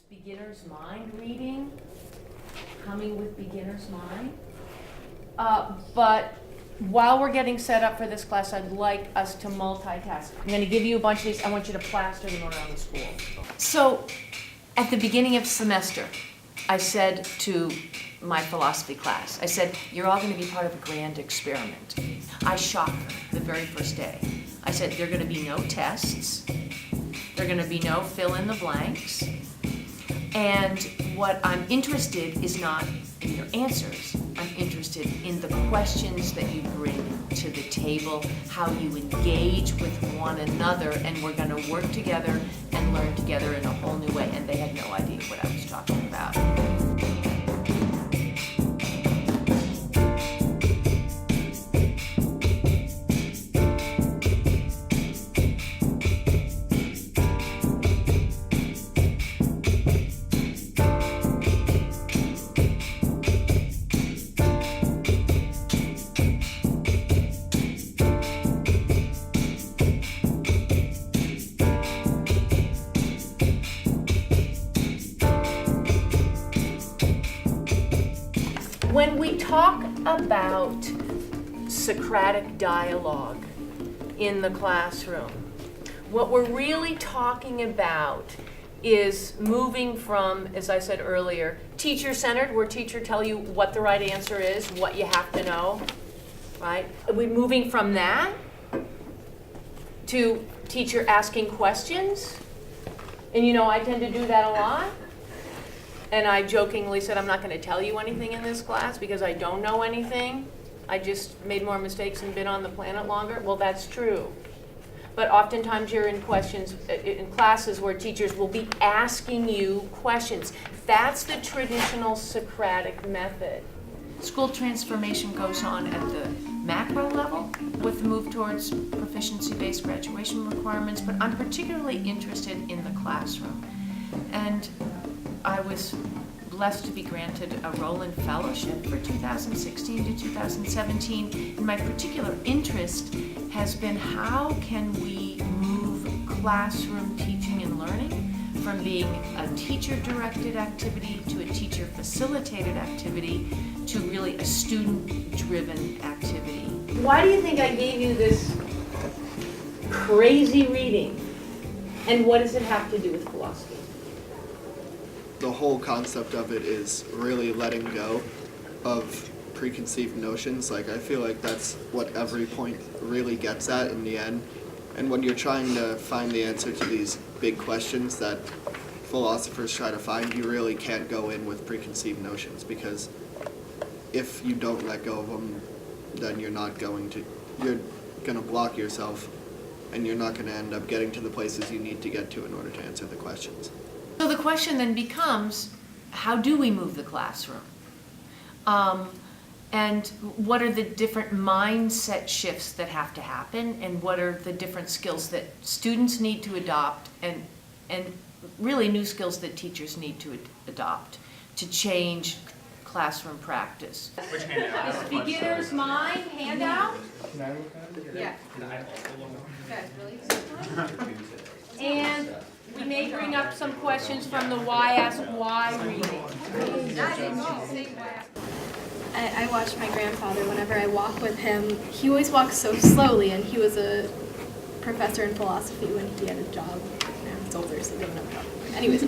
beginner's mind reading, coming with beginner's mind. But while we're getting set up for this class, I'd like us to multitask. I'm going to give you a bunch of these. I want you to plaster them around the school. So at the beginning of semester, I said to my philosophy class, I said, you're all going to be part of a grand experiment. I shocked them the very first day. I said, there are going to be no tests. There are going to be no fill in the blanks. And what I'm interested is not in your answers. I'm interested in the questions that you bring to the table, how you engage with one another, and we're going to work together and learn together in a whole new way. And they had no idea what I was talking about. When we talk about Socratic dialogue in the classroom, what we're really talking about is moving from, as I said earlier, teacher-centered, where teacher tell you what the right answer is, what you have to know, right? We're moving from that to teacher asking questions. And you know, I tend to do that a lot. And I jokingly said, I'm not going to tell you anything in this class because I don't know anything. I just made more mistakes and been on the planet longer. Well, that's true. But oftentimes you're in classes where teachers will be asking you questions. That's the traditional Socratic method. School transformation goes on at the macro level with the move towards proficiency-based graduation requirements, but I'm particularly interested in the classroom. And I was blessed to be granted a Rowland Fellowship for 2016 to 2017, and my particular interest has been how can we move classroom teaching and learning from being a teacher-directed activity to a teacher-facilitated activity to really a student-driven activity. Why do you think I gave you this crazy reading, and what does it have to do with philosophy? The whole concept of it is really letting go of preconceived notions. Like, I feel like that's what every point really gets at in the end. And when you're trying to find the answer to these big questions that philosophers try to find, you really can't go in with preconceived notions, because if you don't let go of them, then you're going to block yourself, and you're not going to end up getting to the places you need to get to in order to answer the questions. So the question then becomes, how do we move the classroom? And what are the different mindset shifts that have to happen, and what are the different skills that students need to adopt, and really new skills that teachers need to adopt to change classroom practice? Which handout? This beginner's mind handout. Can I look at it? Yeah. Okay. And we may bring up some questions from the Why Ask Why reading. I watch my grandfather whenever I walk with him. He always walks so slowly, and he was a professor in philosophy when he had a job. Now he's older, so he doesn't have a job. Anyways,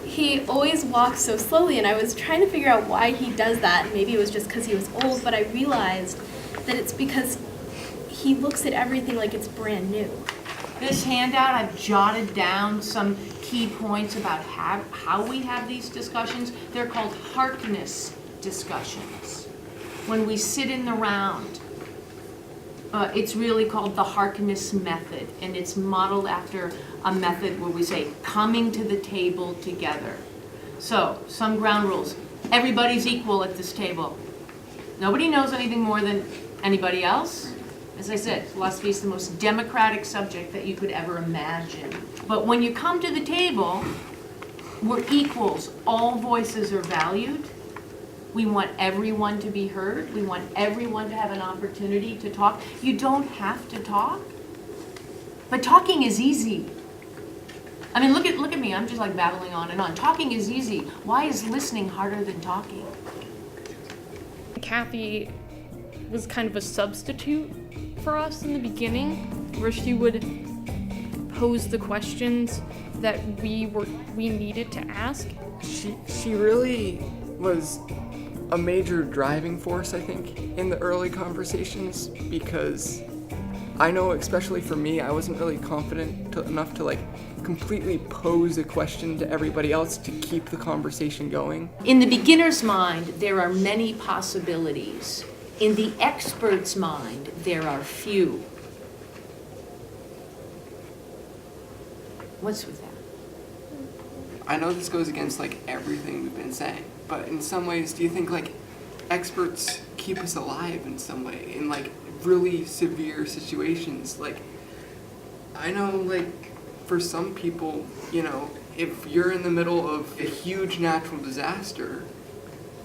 he always walks so slowly, and I was trying to figure out why he does that. Maybe it was just because he was old, but I realized that it's because he looks at everything like it's brand new. This handout, I've jotted down some key points about how we have these discussions. They're called Harkness discussions. When we sit in the round, it's really called the Harkness method, and it's modeled after a method where we say, coming to the table together. So, some ground rules. Everybody's equal at this table. Nobody knows anything more than anybody else. As I said, philosophy is the most democratic subject that you could ever imagine. But when you come to the table, we're equals. All voices are valued. We want everyone to be heard. We want everyone to have an opportunity to talk. You don't have to talk, but talking is easy. I mean, look at me, I'm just like babbling on and on. Talking is easy. Why is listening harder than talking? Kathy was kind of a substitute for us in the beginning, where she would pose the questions that we needed to ask. She really was a major driving force, I think, in the early conversations, because I know, especially for me, I wasn't really confident enough to like completely pose a question to everybody else to keep the conversation going. In the beginner's mind, there are many possibilities. In the expert's mind, there are few. What's with that? I know this goes against like everything we've been saying, but in some ways, do you think like experts keep us alive in some way in like really severe situations? Like, I know like for some people, you know, if you're in the middle of a huge natural disaster,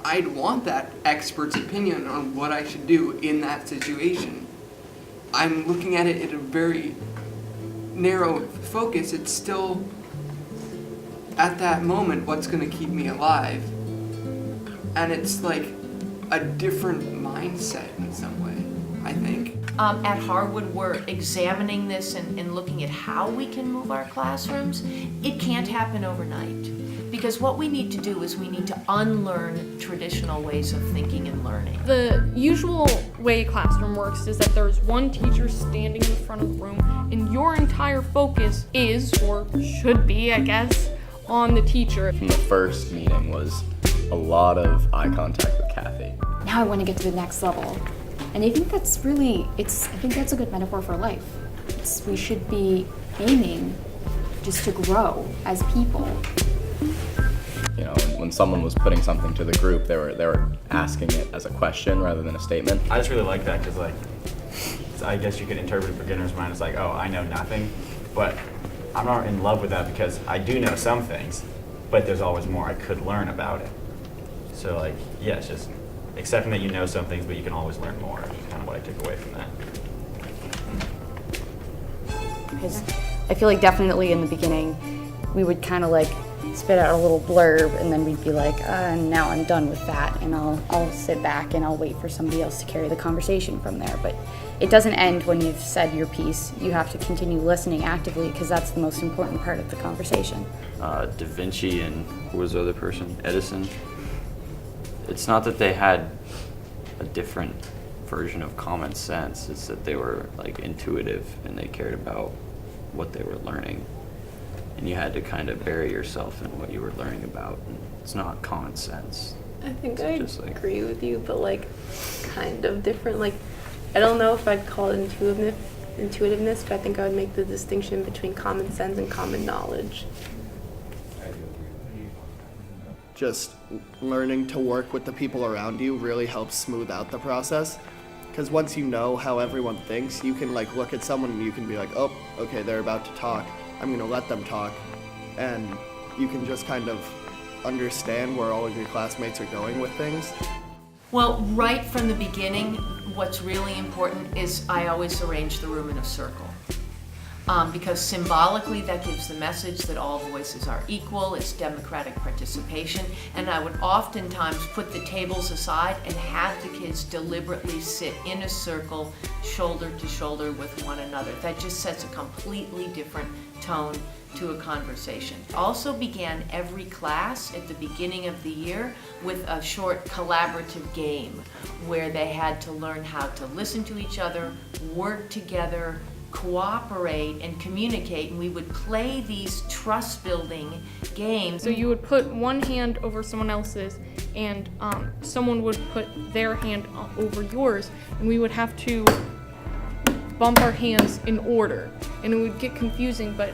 I'd want that expert's opinion on what I should do in that situation. I'm looking at it at a very narrow focus. It's still, at that moment, what's going to keep me alive. And it's like a different mindset in some way, I think. At Harwood, we're examining this and looking at how we can move our classrooms. It can't happen overnight, because what we need to do is we need to unlearn traditional ways of thinking and learning. The usual way a classroom works is that there's one teacher standing in the front of the room, and your entire focus is, or should be, I guess, on the teacher. The first meeting was a lot of eye contact with Kathy. Now I want to get to the next level. And I think that's really, I think that's a good metaphor for life. We should be aiming just to grow as people. You know, when someone was putting something to the group, they were asking it as a question rather than a statement. I just really like that because, like, I guess you could interpret a beginner's mind as like, oh, I know nothing, but I'm not in love with that because I do know some things, but there's always more I could learn about it. So, like, yeah, it's just accepting that you know some things, but you can always learn more. Is kind of what I took away from that. Because I feel like definitely in the beginning, we would kind of like spit out a little blurb, and then we'd be like, now I'm done with that, and I'll sit back and I'll wait for somebody else to carry the conversation from there. But it doesn't end when you've said your piece. You have to continue listening actively, because that's the most important part of the conversation. Da Vinci and who was the other person? Edison. It's not that they had a different version of common sense, it's that they were like intuitive and they cared about what they were learning. And you had to kind of bury yourself in what you were learning about. And it's not common sense. I think It's I just like, agree with you, but like kind of different. Like, I don't know if I'd call it intuitiveness, but I think I would make the distinction between common sense and common knowledge. Just learning to work with the people around you really helps smooth out the process. Because once you know how everyone thinks, you can like look at someone and you can be like, oh, okay, they're about to talk. I'm gonna let them talk. And you can just kind of understand where all of your classmates are going with things. Well, right from the beginning, what's really important is I always arrange the room in a circle. Because symbolically that gives the message that all voices are equal, it's democratic participation, and I would oftentimes put the tables aside and have the kids deliberately sit in a circle, shoulder to shoulder with one another. That just sets a completely different tone to a conversation. Also began every class at the beginning of the year with a short collaborative game where they had to learn how to listen to each other, work together, cooperate and communicate, and we would play these trust-building games. So you would put one hand over someone else's, and someone would put their hand over yours, and we would have to bump our hands in order, and it would get confusing, but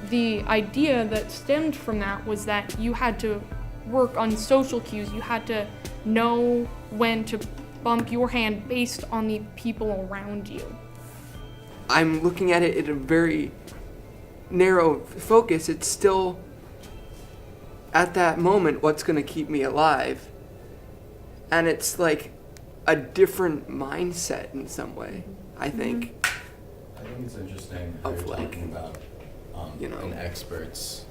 the idea that stemmed from that was that you had to work on social cues. You had to know when to bump your hand based on the people around you. I'm looking at it at a very narrow focus. It's still, at that moment, what's going to keep me alive. And it's like a different mindset in some way, I think. I think it's interesting how Of you're like, talking about you know, in experts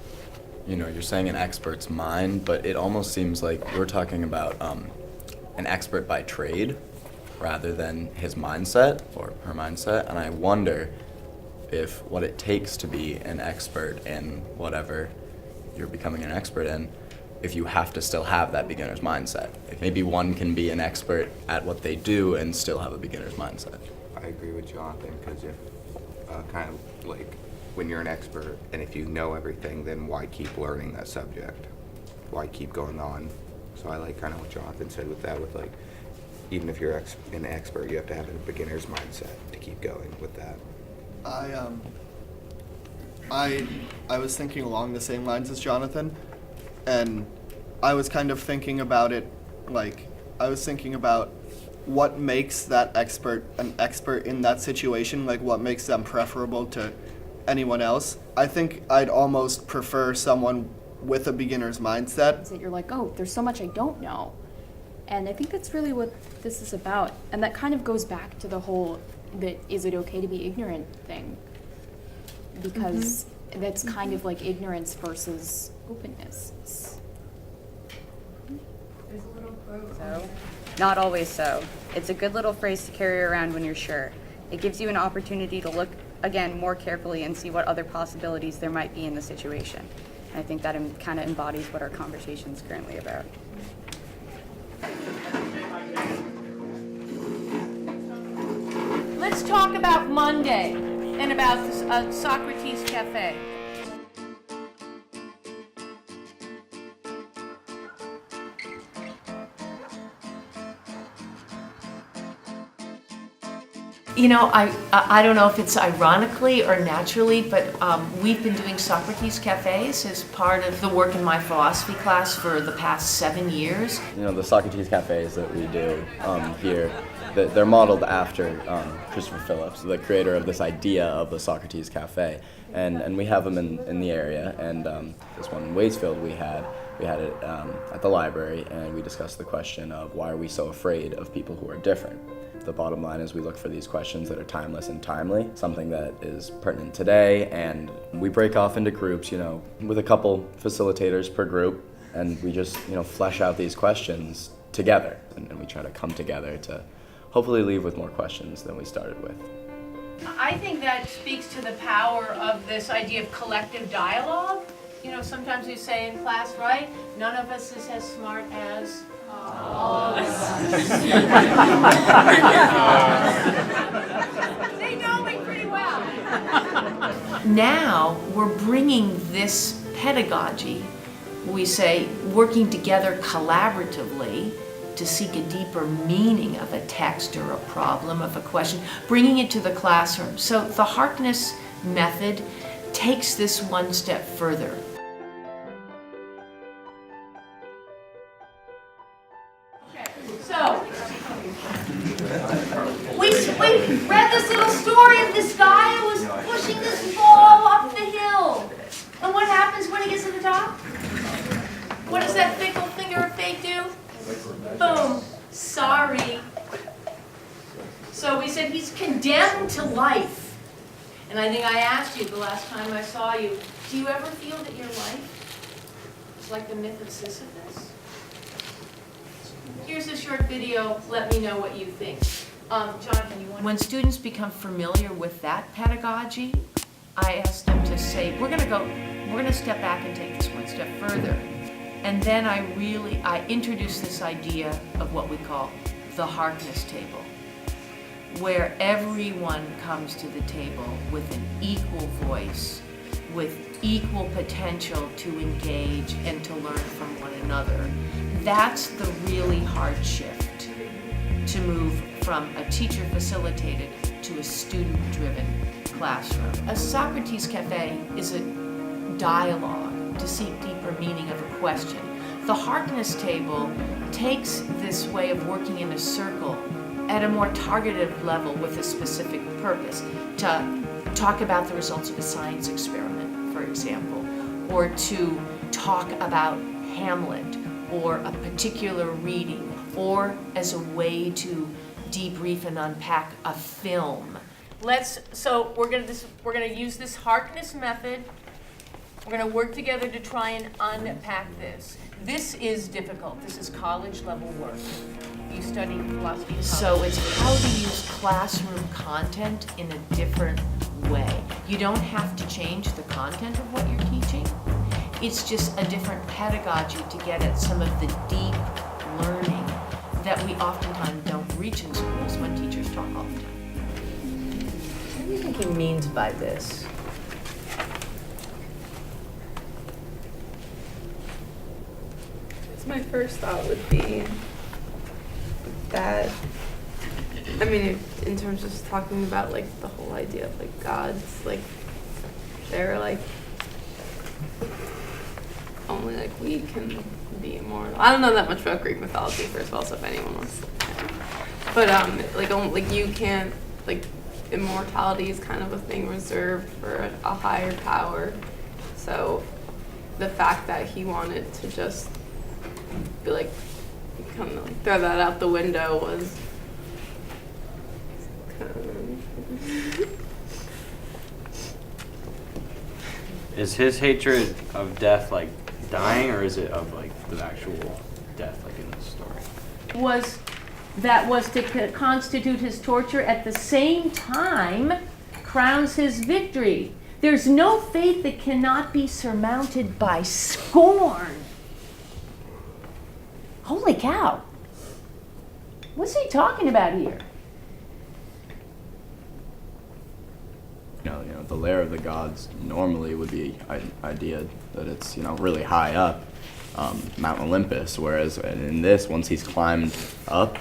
you're saying an expert's mind, but it almost seems like you're talking about an expert by trade rather than his mindset or her mindset. And I wonder if what it takes to be an expert in whatever you're becoming an expert in, if you have to still have that beginner's mindset. If maybe one can be an expert at what they do and still have a beginner's mindset. I agree with Jonathan, because if kind of like when you're an expert and if you know everything, then why keep learning that subject? Why keep going on? So I like kind of what Jonathan said with that, with like, even if you're an expert, you have to have a beginner's mindset to keep going with that. I was thinking along the same lines as Jonathan, and I was kind of thinking about it, like, I was thinking about what makes that expert an expert in that situation, like what makes them preferable to anyone else. I think I'd almost prefer someone with a beginner's mindset. That you're like, oh, there's so much I don't know. And I think that's really what this is about. And that kind of goes back to the whole, is it okay to be ignorant thing? Because that's kind of like ignorance versus openness. There's a little quote. So, not always so. It's a good little phrase to carry around when you're sure. It gives you an opportunity to look, again, more carefully and see what other possibilities there might be in the situation. And I think that kind of embodies what our conversation is currently about. Let's talk about Monday and about this, Socrates Cafe. You know, I don't know if it's ironically or naturally, but we've been doing Socrates Cafes as part of the work in my philosophy class for the past 7 years. The Socrates Cafes that we do here, they're modeled after Christopher Phillips, the creator of this idea of the Socrates Cafe. And we have them in the area, and this one in Waitsfield we had it at the library, and we discussed the question of why are we so afraid of people who are different. The bottom line is we look for these questions that are timeless and timely, something that is pertinent today, and we break off into groups, with a couple facilitators per group, and we just, flesh out these questions together, and we try to come together to hopefully leave with more questions than we started with. I think that speaks to the power of this idea of collective dialogue. Sometimes we say in class, right, none of us is as smart as all of us. They know me pretty well. Now we're bringing this pedagogy, we say, working together collaboratively to seek a deeper meaning of a text or a problem, of a question, bringing it to the classroom. So the Harkness method takes this one step further. So, we read this little story of this guy who was pushing this ball up the hill. And what happens when he gets to the top? What does that fickle finger of fate do? Boom. Sorry. So we said he's condemned to life. And I think I asked you the last time I saw you, do you ever feel that your life is like the myth of Sisyphus? Here's a short video. Let me know what you think. Jonathan, you want? When students become familiar with that pedagogy, I ask them to say, we're going to step back and take this one step further. And then I introduce this idea of what we call the Harkness table, where everyone comes to the table with an equal voice, with equal potential to engage and to learn from one another. That's the really hard shift, to move from a teacher-facilitated to a student-driven classroom. A Socrates Cafe is a dialogue to seek deeper meaning of a question. The Harkness table takes this way of working in a circle at a more targeted level with a specific purpose, to talk about the results of a science experiment, for example, or to talk about Hamlet or a particular reading, or as a way to debrief and unpack a film. So we're gonna use this Harkness method. We're gonna work together to try and unpack this. This is difficult. This is college level work. You study philosophy in college. So it's how to use classroom content in a different way. You don't have to change the content of what you're teaching. It's just a different pedagogy to get at some of the deep learning that we oftentimes don't reach in schools when teachers talk all the time. What do you think he means by this? My first thought would be that, I mean, in terms of just talking about like the whole idea of like gods, like they're like only like we can be immortal. I don't know that much about Greek mythology, first of all, so if anyone wants to, but like you can't, like immortality is kind of a thing reserved for a higher power. So the fact that he wanted to just be like, kind of like throw that out the window was Is his hatred of death like dying, or is it of like the actual death, like in the story? That was to constitute his torture at the same time crowns his victory. There's no fate that cannot be surmounted by scorn. Holy cow. What's he talking about here? You know, the lair of the gods normally would be idea that it's, really high up, Mount Olympus, whereas in this, once he's climbed up,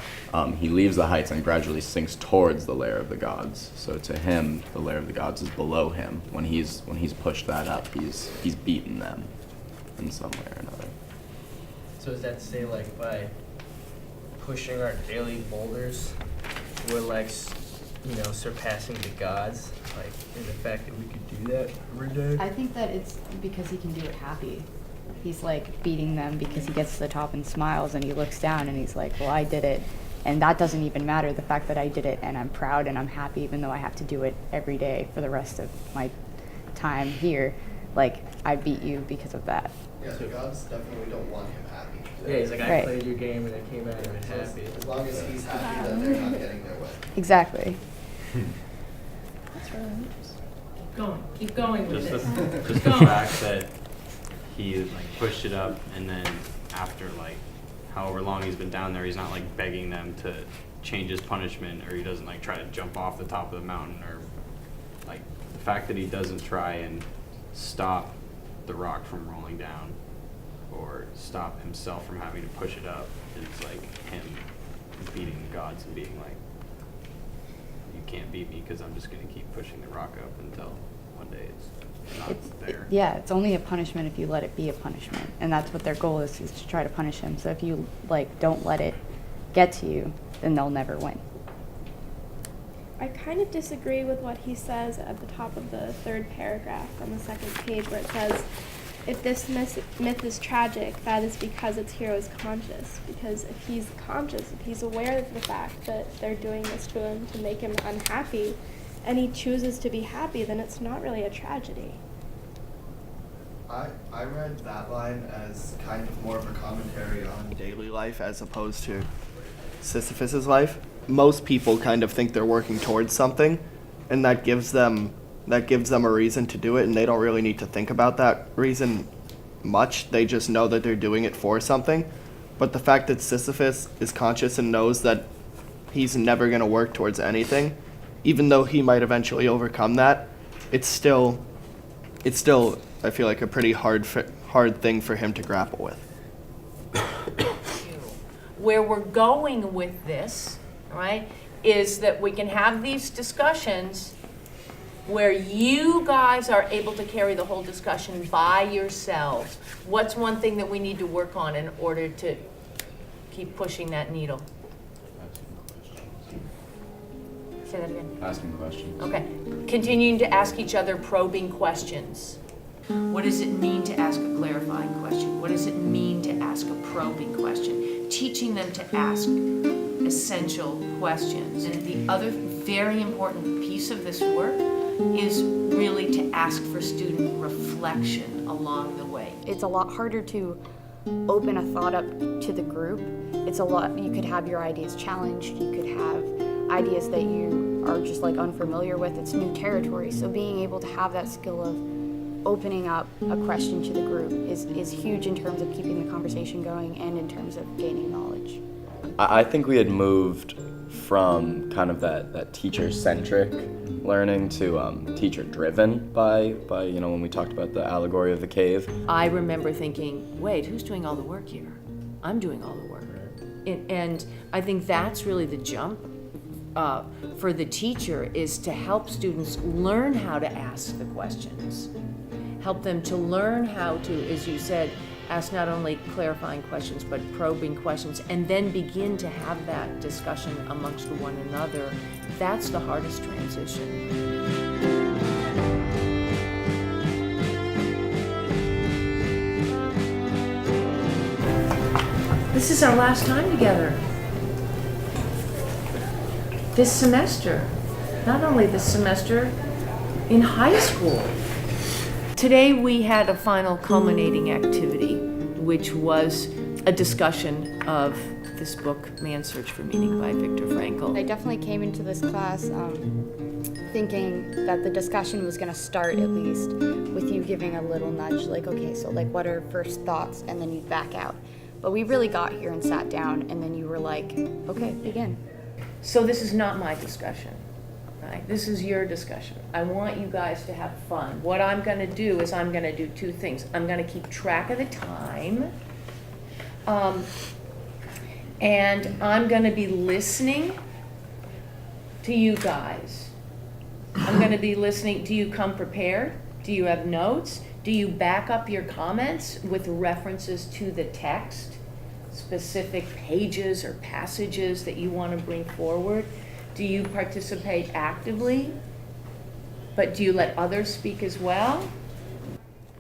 he leaves the heights and gradually sinks towards the lair of the gods. So to him, the lair of the gods is below him. When he's pushed that up, he's beaten them in some way or another. So is that to say, like, by pushing our daily boulders, we're like, surpassing the gods, like, in the fact that we could do that every day? I think that it's because he can do it happy. He's like beating them because he gets to the top and smiles, and he looks down and he's like, well, I did it. And that doesn't even matter, the fact that I did it and I'm proud and I'm happy, even though I have to do it every day for the rest of my time here. Like, I beat you because of that. Yeah, the gods definitely don't want him happy. Yeah, he's like, I Right. played your game and I came out of it happy. As long as he's happy, then they're not getting their way. Exactly. That's really interesting. Keep going with Just this. the, just the fact that he like pushed it up, and then after like however long he's been down there, he's not like begging them to change his punishment, or he doesn't like try to jump off the top of the mountain, or like the fact that he doesn't try and stop the rock from rolling down or stop himself from having to push it up is like him beating the gods and being like, you can't beat me because I'm just going to keep pushing the rock up until one day it's not there. It's only a punishment if you let it be a punishment. And that's what their goal is to try to punish him. So if you, don't let it get to you, then they'll never win. I kind of disagree with what he says at the top of the third paragraph on the second page, where it says, if this myth is tragic, that is because its hero is conscious. Because if he's conscious, if he's aware of the fact that they're doing this to him to make him unhappy, and he chooses to be happy, then it's not really a tragedy. I read that line as kind of more of a commentary on daily life as opposed to Sisyphus's life. Most people kind of think they're working towards something, and that gives them a reason to do it, and they don't really need to think about that reason much. They just know that they're doing it for something. But the fact that Sisyphus is conscious and knows that he's never going to work towards anything, even though he might eventually overcome that, it's still I feel like a pretty hard thing for him to grapple with. Where we're going with this, right, is that we can have these discussions where you guys are able to carry the whole discussion by yourselves. What's one thing that we need to work on in order to keep pushing that needle? Say that again. Asking questions. Okay. Continuing to ask each other probing questions. What does it mean to ask a clarifying question? What does it mean to ask a probing question? Teaching them to ask essential questions. And the other very important piece of this work is really to ask for student reflection along the way. It's a lot harder to open a thought up to the group. It's a lot, you could have your ideas challenged, you could have ideas that you are just like unfamiliar with. It's new territory. So being able to have that skill of opening up a question to the group is huge in terms of keeping the conversation going and in terms of gaining knowledge. I think we had moved from kind of that teacher-centric learning to teacher-driven by when we talked about the allegory of the cave. I remember thinking, wait, who's doing all the work here? I'm doing all the work. And I think that's really the jump for the teacher, is to help students learn how to ask the questions. Help them to learn how to, as you said, ask not only clarifying questions, but probing questions, and then begin to have that discussion amongst one another. That's the hardest transition. This is our last time together. This semester. Not only this semester, in high school. Today we had a final culminating activity, which was a discussion of this book, Man's Search for Meaning by Viktor Frankl. I definitely came into this class thinking that the discussion was going to start at least with you giving a little nudge, like, okay, so like what are first thoughts, and then you'd back out. But we really got here and sat down, and then you were like, okay, begin. So this is not my discussion, right? This is your discussion. I want you guys to have fun. What I'm going to do is I'm going to do two things. I'm going to keep track of the time, and I'm going to be listening to you guys. I'm going to be listening. Do you come prepared? Do you have notes? Do you back up your comments with references to the text, specific pages or passages that you want to bring forward? Do you participate actively, but do you let others speak as well?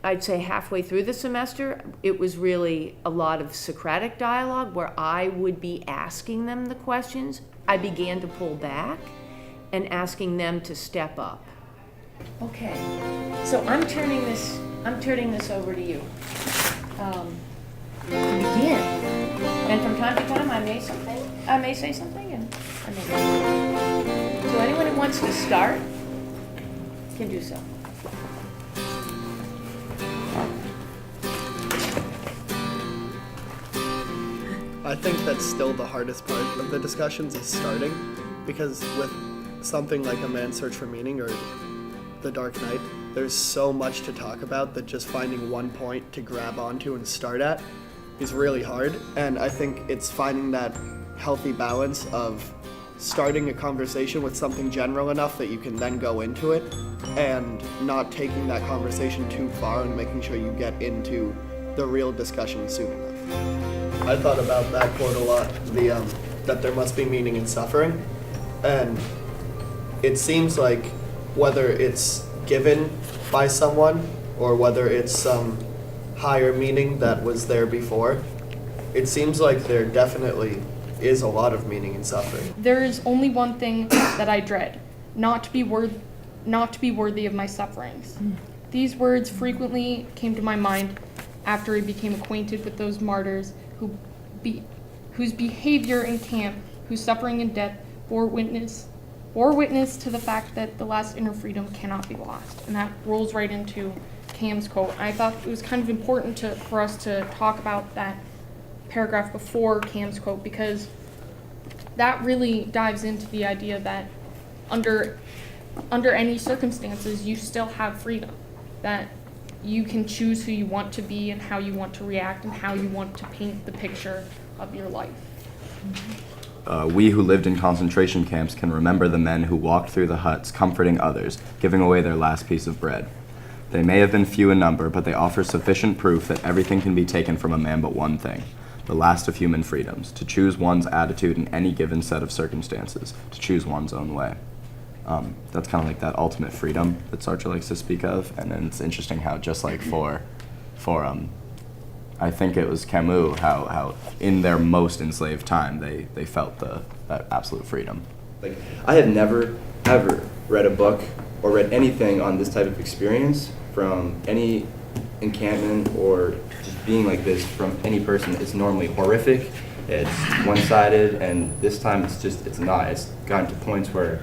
I'd say halfway through the semester, it was really a lot of Socratic dialogue where I would be asking them the questions. I began to pull back and asking them to step up. Okay, so I'm turning this over to you. Begin. And from time to time, I may say something, and I may not. So anyone who wants to start can do so. I think that's still the hardest part of the discussions, is starting, because with something like A Man's Search for Meaning or The Dark Knight, there's so much to talk about that just finding one point to grab onto and start at is really hard. And I think it's finding that healthy balance of starting a conversation with something general enough that you can then go into it, and not taking that conversation too far and making sure you get into the real discussion soon enough. I thought about that quote a lot, that there must be meaning in suffering. And it seems like whether it's given by someone or whether it's some higher meaning that was there before, it seems like there definitely is a lot of meaning in suffering. There is only one thing that I dread, not to be worthy of my sufferings. These words frequently came to my mind after I became acquainted with those martyrs whose behavior in camp, whose suffering and death bore witness to the fact that the last inner freedom cannot be lost. And that rolls right into Cam's quote. I thought it was kind of important for us to talk about that paragraph before Cam's quote, because that really dives into the idea that under any circumstances you still have freedom, that you can choose who you want to be and how you want to react and how you want to paint the picture of your life. We who lived in concentration camps can remember the men who walked through the huts, comforting others, giving away their last piece of bread. They may have been few in number, but they offer sufficient proof that everything can be taken from a man but one thing, the last of human freedoms, to choose one's attitude in any given set of circumstances, to choose one's own way. That's kind of like that ultimate freedom that Sartre likes to speak of, and then it's interesting how just like for I think it was Camus, how in their most enslaved time they felt that absolute freedom. Like, I have never ever read a book or read anything on this type of experience from any encampment or just being like this from any person, it's normally horrific, it's one-sided, and this time it's not. It's gotten to points where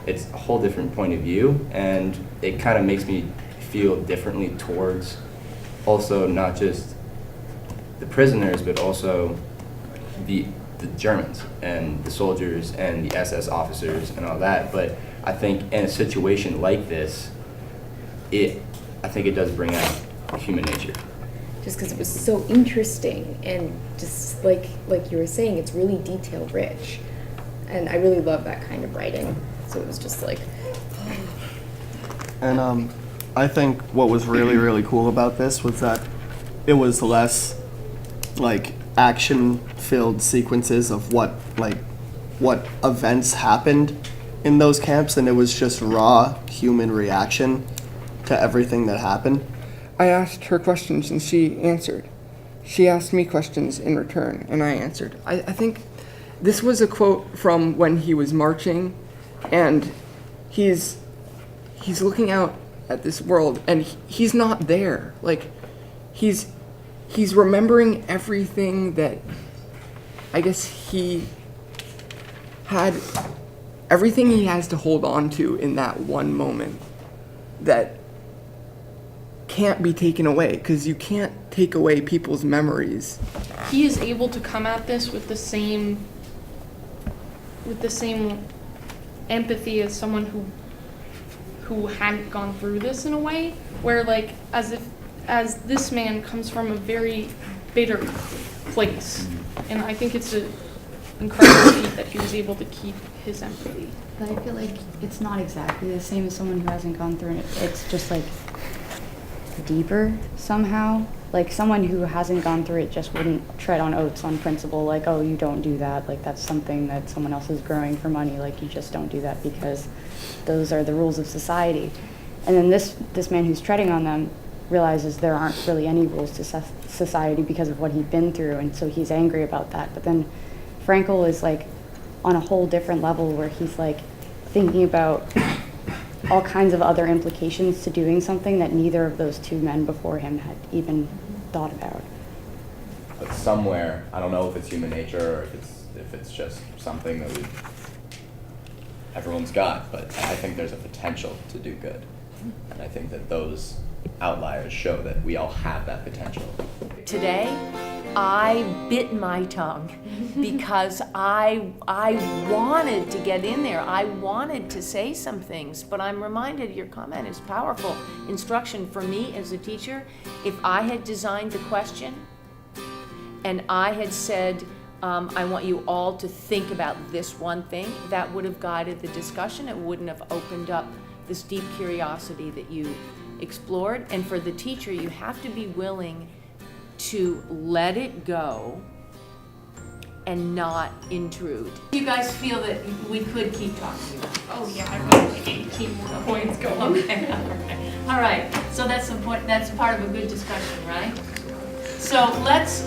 it's a whole different point of view, and it kind of makes me feel differently towards also not just the prisoners, but also the Germans and the soldiers and the SS officers and all that. But I think in a situation like this, I think it does bring out human nature. Just because it was so interesting, and just like you were saying, it's really detail rich, and I really love that kind of writing. So it was just like, And I think what was really, really cool about this was that it was less like action-filled sequences of what events happened in those camps, and it was just raw human reaction to everything that happened. I asked her questions and she answered. She asked me questions in return and I answered. I think this was a quote from when he was marching, and he's looking out at this world and he's not there. Like, he's remembering everything that I guess he had, everything he has to hold on to in that one moment that can't be taken away, because you can't take away people's memories. He is able to come at this with the same empathy as someone who hadn't gone through this, in a way, where like as this man comes from a very bitter place, and I think it's an incredible feat that he was able to keep his empathy. but I feel like it's not exactly the same as someone who hasn't gone through it. It's just like deeper somehow. Like someone who hasn't gone through it just wouldn't tread on oats on principle, like, oh, you don't do that, like that's something that someone else is growing for money, like you just don't do that because those are the rules of society. And then this man who's treading on them realizes there aren't really any rules to society because of what he'd been through, and so he's angry about that. But then Frankel is like on a whole different level where he's like thinking about all kinds of other implications to doing something that neither of those two men before him had even thought about. But somewhere, I don't know if it's human nature or if it's just something that everyone's got, but I think there's a potential to do good. And I think that those outliers show that we all have that potential. Today, I bit my tongue because I wanted to get in there. I wanted to say some things, but I'm reminded your comment is powerful instruction for me as a teacher. If I had designed the question and I had said, I want you all to think about this one thing, that would have guided the discussion. It wouldn't have opened up this deep curiosity that you explored. And for the teacher, you have to be willing to let it go and not intrude. You guys feel that we could keep talking about this? Oh yeah, I really like 18 more points going on. Okay, all right. So that's the point. That's part of a good discussion, right? So let's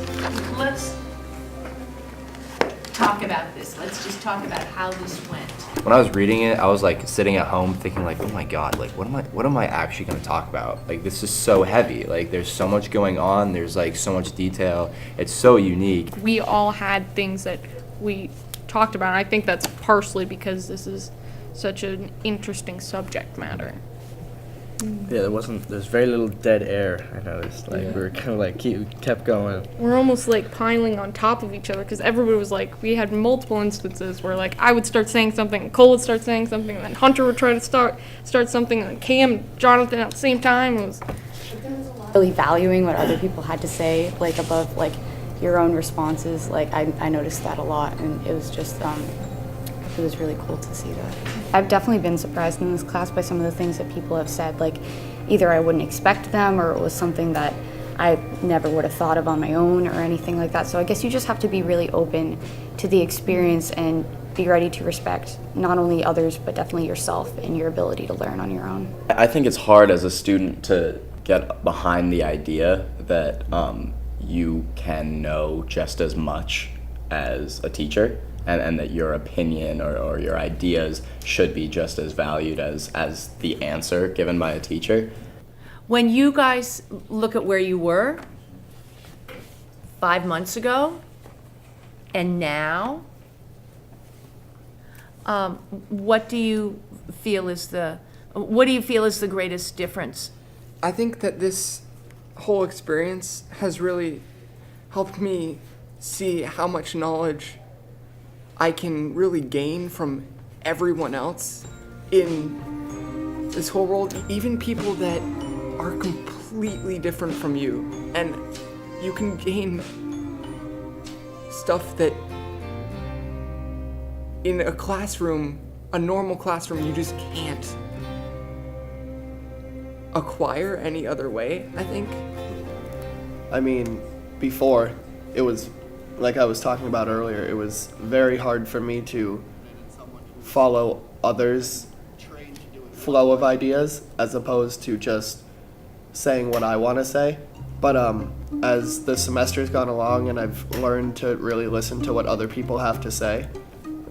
talk about this. Let's just talk about how this went. When I was reading it, I was like sitting at home thinking like, oh my god, like what am I actually going to talk about? Like this is so heavy. Like there's so much going on. There's like so much detail. It's so unique. We all had things that we talked about. I think that's partially because this is such an interesting subject matter. Yeah, there's very little dead air, I noticed. Like, we were kind of like, kept going. We're almost like piling on top of each other because everybody was like, we had multiple instances where like I would start saying something, and Cole would start saying something, and then Hunter would try to start something, and then Cam and Jonathan at the same time. It was Really valuing what other people had to say, like above like your own responses. Like I noticed that a lot, and it was just it was really cool to see that. I've definitely been surprised in this class by some of the things that people have said. Like either I wouldn't expect them, or it was something that I never would have thought of on my own, or anything like that. So I guess you just have to be really open to the experience and be ready to respect not only others, but definitely yourself and your ability to learn on your own. I think it's hard as a student to get behind the idea that you can know just as much as a teacher. and that your opinion or your ideas should be just as valued as the answer given by a teacher. When you guys look at where you were 5 months ago and now, what do you feel is the greatest difference? I think that this whole experience has really helped me see how much knowledge I can really gain from everyone else in this whole world, even people that are completely different from you. And you can gain stuff that in a classroom, a normal classroom, you just can't acquire any other way, I think. I mean, before, it was, like I was talking about earlier, it was very hard for me to follow others' flow of ideas as opposed to just saying what I want to say. But as the semester's gone along and I've learned to really listen to what other people have to say,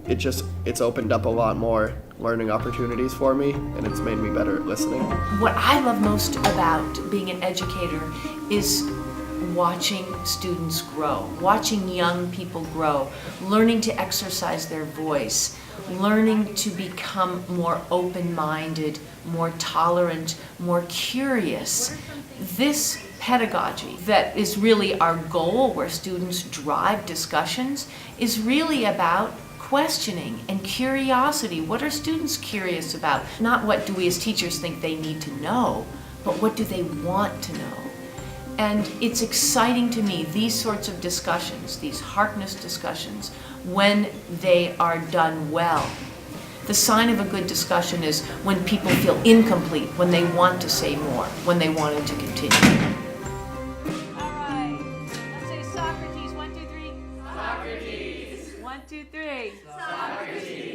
it's opened up a lot more learning opportunities for me, and it's made me better at listening. What I love most about being an educator is watching students grow, watching young people grow, learning to exercise their voice, learning to become more open-minded, more tolerant, more curious. This pedagogy that is really our goal, where students drive discussions, is really about questioning and curiosity. What are students curious about? Not what do we as teachers think they need to know, but what do they want to know? And it's exciting to me, these sorts of discussions, these Harkness discussions, when they are done well. The sign of a good discussion is when people feel incomplete, when they want to say more, when they wanted to continue. All right, let's say Socrates. 1, 2, 3. Socrates. 1, 2, 3. Socrates.